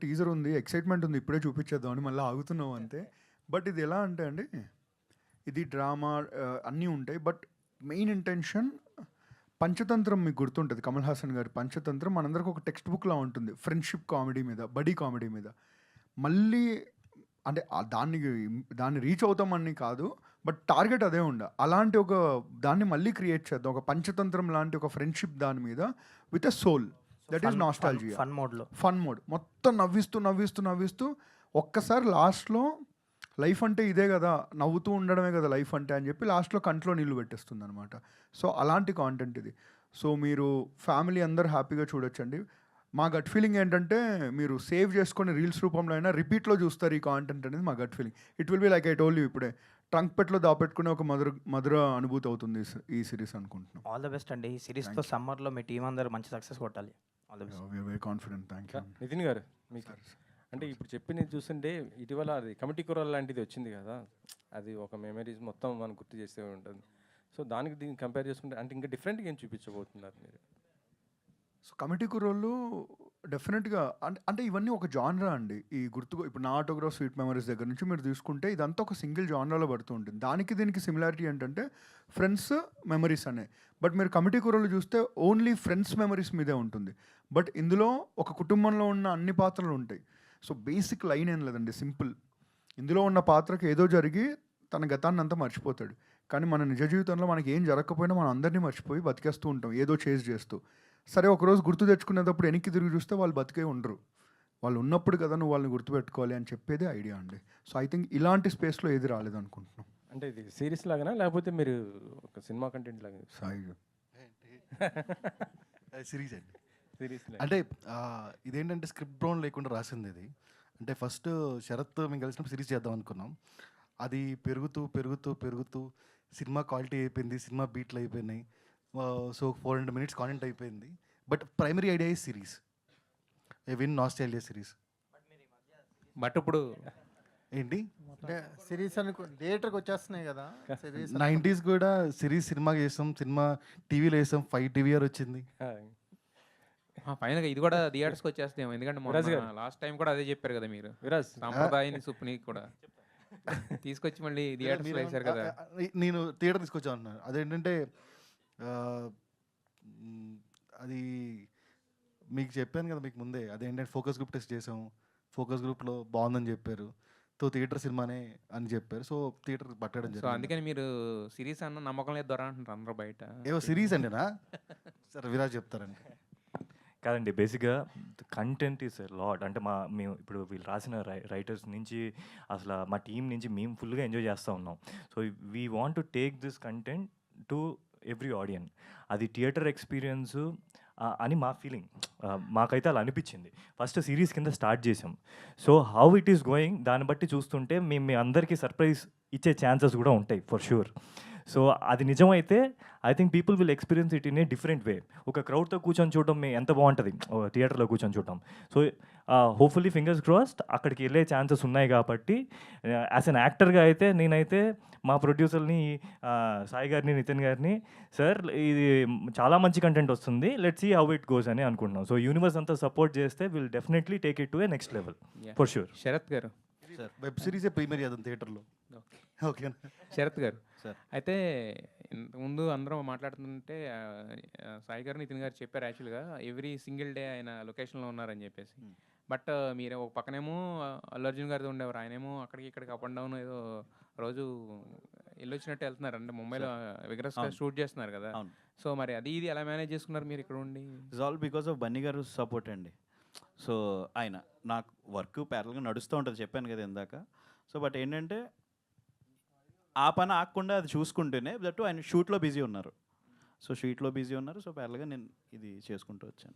Teaser ఉంది, excitement ఉంది, ఇప్పుడే చూపించేద్దాం అని మళ్ళీ ఆగుతున్నాం అంతే. బట్ ఇది ఎలా అంటే అండి, ఇది డ్రామా అన్నీ ఉంటాయి. బట్ మెయిన్ ఇంటెన్షన్ పంచతంత్రం మీకు గుర్తుంటుంది, కమల్ హాసన్ గారి పంచతంత్రం మనందరికి ఒక టెక్స్ట్ బుక్లా ఉంటుంది, ఫ్రెండ్షిప్ కామెడీ మీద, బడీ కామెడీ మీద. మళ్ళీ అంటే దాన్ని రీచ్ అవుతామని కాదు, బట్ టార్గెట్ అదే అలాంటి ఒక దాన్ని మళ్ళీ క్రియేట్ చేద్దాం, ఒక పంచతంత్రం లాంటి ఒక ఫ్రెండ్షిప్ దాని మీద with a soul. That is nostalgia. Fun mode మొత్తం నవ్విస్తూ నవ్విస్తూ నవ్విస్తూ ఒక్కసారి లాస్ట్లో లైఫ్ అంటే ఇదే కదా, నవ్వుతూ ఉండడమే కదా లైఫ్ అంటే అని చెప్పి లాస్ట్లో కంట్లో నీళ్ళు పెట్టేస్తుంది అనమాట. సో అలాంటి కాంటెంట్ ఇది. సో మీరు ఫ్యామిలీ అందరు హ్యాపీగా చూడొచ్చండి. మా గట్ ఫీలింగ్ ఏంటంటే మీరు సేవ్ చేసుకొని రీల్స్ రూపంలో అయినా రిపీట్లో చూస్తారు ఈ కాంటెంట్ అనేది మా gut feeling. It will be like I told you ఇప్పుడే, ట్రంక్ పెట్లో దాపెట్టుకునే ఒక మధుర అనుభూతి అవుతుంది ఈ సిరీస్ అనుకుంటున్నాం. ఆల్ ద బెస్ట్ అండి. ఈ సిరీస్తో సమ్మర్లో మీ టీం అందరూ మంచి సక్సెస్ కొట్టాలి. All the best. Very confident. Thank you. Nitin గారు, మీకు అంటే ఇప్పుడు చెప్పింది చూస్తుంటే ఇటీవల అది కమిటీ కుర్రాలు లాంటిది వచ్చింది కదా, అది ఒక మెమరీస్ మొత్తం మనం గుర్తు చేస్తూ ఉంటుంది. సో దానికి దీన్ని కంపేర్ చేసుకుంటే అంటే ఇంకా డిఫరెంట్గా ఏం చూపించబోతున్నారు మీరు? సో కమిటీ కుర్రోళ్ళు డెఫినెట్గా అంటే ఇవన్నీ ఒక జానరా అండి. ఈ ఇప్పుడు నా ఆటోగ్రాఫ్ స్వీట్ మెమరీస్ దగ్గర నుంచి మీరు తీసుకుంటే ఇదంతా ఒక సింగిల్ జానరాలో పడుతూ ఉంటుంది. దీనికి సిమిలారిటీ ఏంటంటే ఫ్రెండ్స్ మెమరీస్ అనే. బట్ మీరు కమిటీ కుర్రోళ్ళు చూస్తే ఓన్లీ ఫ్రెండ్స్ మెమరీస్ మీదే ఉంటుంది. బట్ ఇందులో ఒక కుటుంబంలో ఉన్న అన్ని పాత్రలు ఉంటాయి. సో బేసిక్ లైన్ ఏం లేదండి, సింపుల్. ఇందులో ఉన్న పాత్రకి ఏదో జరిగి తన గతాన్ని అంతా మర్చిపోతాడు. కానీ మన నిజ జీవితంలో మనకి ఏం జరగకపోయినా మనం అందరినీ మర్చిపోయి బతికేస్తూ ఉంటాం ఏదో చేస్తూ. సరే ఒకరోజు గుర్తు తెచ్చుకునేటప్పుడు వెనక్కి తిరిగి చూస్తే వాళ్ళు బతికే ఉండరు. వాళ్ళు ఉన్నప్పుడు కదా నువ్వు వాళ్ళని గుర్తుపెట్టుకోవాలి అని చెప్పేదే ఐడియా అండి. సో ఐ థింక్ ఇలాంటి స్పేస్లో ఏది రాలేదనుకుంటున్నాం. అంటే ఇది సిరీస్ లాగానా లేకపోతే మీరు ఒక సినిమా కంటెంట్ లాగా? సిరీస్ అండి. సిరీస్ అంటే ఇదేంటంటే స్క్రిప్ట్ బ్రౌన్ లేకుండా రాసింది ఇది. అంటే ఫస్ట్ శరత్ మేము కలిసినప్పుడు సిరీస్ చేద్దాం అనుకున్నాం. అది పెరుగుతూ పెరుగుతూ పెరుగుతూ సినిమా క్వాలిటీ అయిపోయింది, సినిమా బీట్లు అయిపోయినాయి. సో 400 minutes కాంటెంట్ అయిపోయింది. బట్ ప్రైమరీ ఐడియా ఈ series, A win nostalgia series. But ఇప్పుడు ఏంటి అంటే సిరీస్ అనుకో థియేటర్కి వచ్చేస్తున్నాయి కదా సిరీస్. 90s కూడా సిరీస్ సినిమాకి వేసాం, సినిమా టీవీలో వేసాం, 5 TVR వచ్చింది. ఫైనల్గా ఇది కూడా థియేటర్స్కి వచ్చేస్తాం. ఎందుకంటే లాస్ట్ టైం కూడా అదే చెప్పారు కదా మీరు, సాంప్రదాయాన్ని సుప్ని కూడా తీసుకొచ్చి మళ్ళీ థియేటర్స్లో వేశారు కదా. నేను థియేటర్ తీసుకొచ్చాను అన్నాను. అదేంటంటే అది మీకు చెప్పాను కదా మీకు ముందే, అదేంటంటే ఫోకస్ గ్రూప్ టెస్ట్ చేసాం, ఫోకస్ గ్రూప్లో బాగుందని చెప్పారు, తో థియేటర్ సినిమానే అని చెప్పారు. సో థియేటర్ పట్టడం జరిగింది. సో అందుకని మీరు సిరీస్ అన్న నమ్మకం లేదు దొర అంటున్నారు అందరూ బయట. ఏవో సిరీస్ అండినా సరే విరాజ్ చెప్తారండి. కాదండి, బేసిక్గా కంటెంట్ ఈస్ లాట్. అంటే మేము ఇప్పుడు వీళ్ళు రాసిన రైటర్స్ నుంచి అసలు మా టీం నుంచి మేము ఫుల్గా ఎంజాయ్ చేస్తూ ఉన్నాం. So we want to take this content to every audience. అది థియేటర్ ఎక్స్పీరియన్స్ అని మా ఫీలింగ్. మాకైతే అలా అనిపించింది. ఫస్ట్ సిరీస్ కింద స్టార్ట్ చేసాం. So how it is going దాన్ని బట్టి చూస్తుంటే మేము మీ అందరికీ సర్ప్రైజ్ ఇచ్చే ఛాన్సెస్ కూడా ఉంటాయి ఫర్ షూర్. సో అది నిజమైతే I think people will experience it in a different way. ఒక క్రౌడ్తో కూర్చొని చూడడం ఎంత బాగుంటుంది థియేటర్లో కూర్చొని చూడటం. సో హోప్ఫుల్లీ ఫింగర్స్ క్రాస్డ్ అక్కడికి వెళ్ళే ఛాన్సెస్ ఉన్నాయి. కాబట్టి యాజ్ అన్ యాక్టర్గా అయితే నేనైతే మా ప్రొడ్యూసర్ని సాయి గారిని, నితిన్ గారిని, సార్ ఇది చాలా మంచి కంటెంట్ వస్తుంది, let's see how it goes అని అనుకుంటున్నాం. సో యూనివర్స్ అంతా సపోర్ట్ చేస్తే will definitely take it to a next level for sure. Sharath గారు, వెబ్ సిరీసే ప్రీమియర్ చేద్దాం థియేటర్లో. ఓకే శరత్ గారు, అయితే ఇంతకుముందు అందరం మాట్లాడుతుంటే సాయి గారు, నితిన్ గారు చెప్పారు యాక్చువల్గా ఎవ్రీ సింగిల్ డే ఆయన లొకేషన్లో ఉన్నారని చెప్పేసి. బట్ మీరు ఒక పక్కనేమో అల్లు అర్జున్ గారితో ఉండేవారు, ఆయనేమో అక్కడికి ఇక్కడికి అప్ అండ్ డౌన్ ఏదో రోజు వెళ్ళొచ్చినట్టు వెళ్తున్నారు. అంటే ముంబైలో విగ్రహ షూట్ చేస్తున్నారు కదా. సో మరి అది ఇది ఎలా మేనేజ్ చేసుకున్నారు మీరు ఇక్కడ ఉండి? It's all because of Bunny గారు సపోర్ట్ అండి. సో ఆయన నాకు వర్క్ ప్యారల్గా నడుస్తూ ఉంటుంది, చెప్పాను కదా ఇందాక. సో బట్ ఏంటంటే ఆ పని ఆగకుండా అది చూసుకుంటూనే దట్టు ఆయన షూట్లో బిజీ ఉన్నారు. సో షూట్లో బిజీ ఉన్నారు. సో ప్యారల్గా నేను ఇది చేసుకుంటూ వచ్చాను.